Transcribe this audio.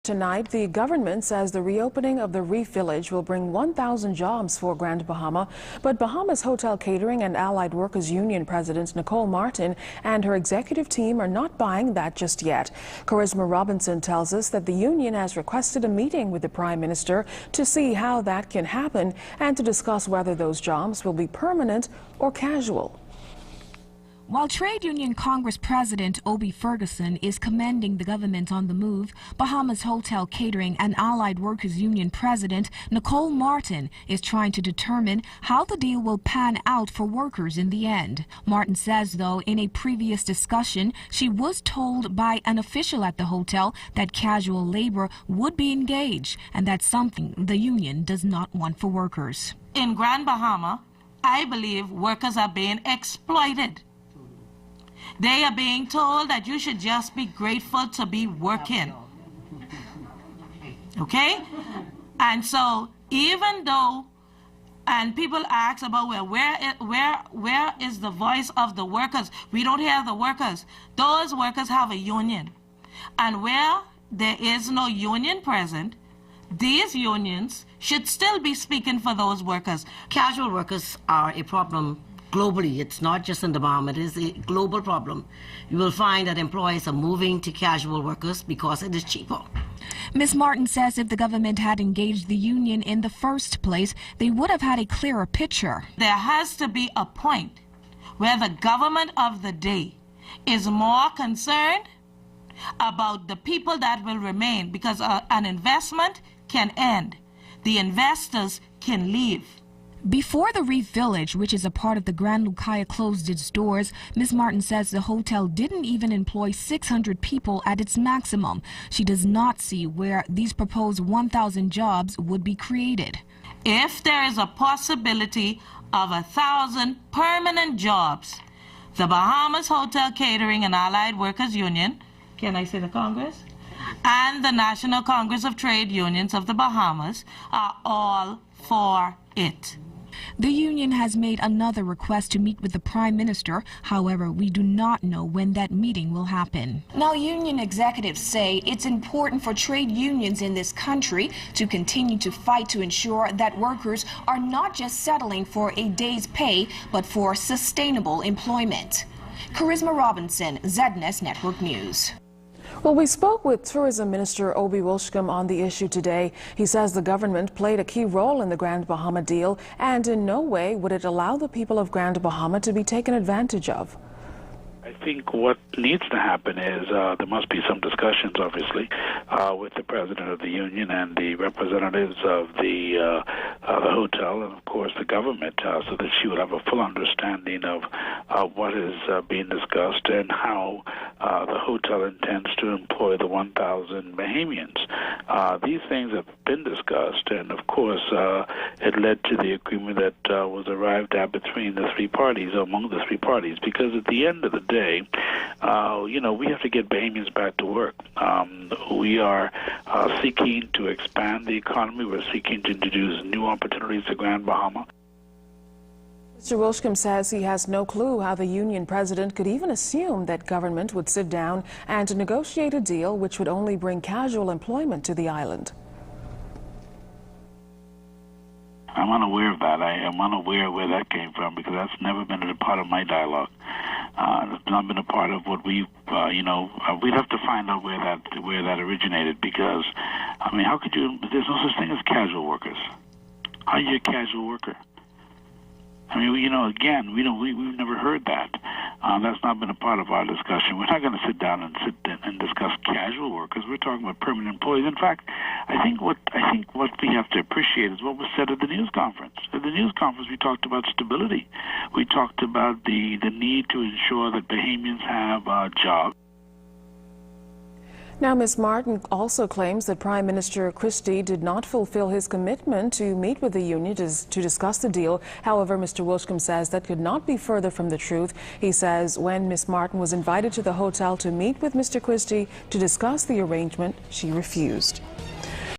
Tonight, the government says the reopening of the Reef Village will bring 1,000 jobs for Grand Bahama. But Bahamas Hotel Catering and Allied Workers Union President Nicole Martin and her executive team are not buying that just yet. Charisma Robinson tells us that the union has requested a meeting with the Prime Minister to see how that can happen and to discuss whether those jobs will be permanent or casual. While Trade Union Congress President Obie Ferguson is commending the government on the move, Bahamas Hotel Catering and Allied Workers Union President Nicole Martin is trying to determine how the deal will pan out for workers in the end. Martin says, though, in a previous discussion, she was told by an official at the hotel that casual labor would be engaged, and that's something the union does not want for workers. In Grand Bahama, I believe workers are being exploited. They are being told that you should just be grateful to be working. Okay? And so even though, and people ask about, well, where is the voice of the workers? We don't hear the workers. Those workers have a union. And where there is no union present, these unions should still be speaking for those workers. Casual workers are a problem globally. It's not just in the Bahamas, it is a global problem. You will find that employers are moving to casual workers because it is cheaper. Ms. Martin says if the government had engaged the union in the first place, they would have had a clearer picture. There has to be a point where the government of the day is more concerned about the people that will remain, because an investment can end. The investors can leave. Before the Reef Village, which is a part of the Grand Lucaia, closed its doors, Ms. Martin says the hotel didn't even employ 600 people at its maximum. She does not see where these proposed 1,000 jobs would be created. If there is a possibility of 1,000 permanent jobs, the Bahamas Hotel Catering and Allied Workers Union, can I say the Congress? And the National Congress of Trade Unions of the Bahamas are all for it. The union has made another request to meet with the Prime Minister. However, we do not know when that meeting will happen. Now, union executives say it's important for trade unions in this country to continue to fight to ensure that workers are not just settling for a day's pay, but for sustainable employment. Charisma Robinson, ZNS Network News. Well, we spoke with Tourism Minister Obie Wilshcombe on the issue today. He says the government played a key role in the Grand Bahama deal, and in no way would it allow the people of Grand Bahama to be taken advantage of. I think what needs to happen is there must be some discussions, obviously, with the president of the union and the representatives of the hotel and, of course, the government, so that she would have a full understanding of what is being discussed and how the hotel intends to employ the 1,000 Bahamians. These things have been discussed, and, of course, it led to the agreement that was arrived at between the three parties, among the three parties, because at the end of the day, we have to get Bahamians back to work. We are seeking to expand the economy. We're seeking to introduce new opportunities to Grand Bahama. Mr. Wilshcombe says he has no clue how the union president could even assume that government would sit down and negotiate a deal which would only bring casual employment to the island. I'm unaware of that. I am unaware of where that came from, because that's never been a part of my dialogue. It's not been a part of what we'd have to find out where that originated, because, I mean, how could you, there's no such thing as casual workers. How are you a casual worker? I mean, again, we've never heard that. That's not been a part of our discussion. We're not going to sit down and discuss casual workers. We're talking about permanent employees. In fact, I think what we have to appreciate is what was said at the news conference. At the news conference, we talked about stability. We talked about the need to ensure that Bahamians have jobs. Now, Ms. Martin also claims that Prime Minister Christie did not fulfill his commitment to meet with the union to discuss the deal. However, Mr. Wilshcombe says that could not be further from the truth. He says when Ms. Martin was invited to the hotel to meet with Mr. Christie to discuss the arrangement, she refused.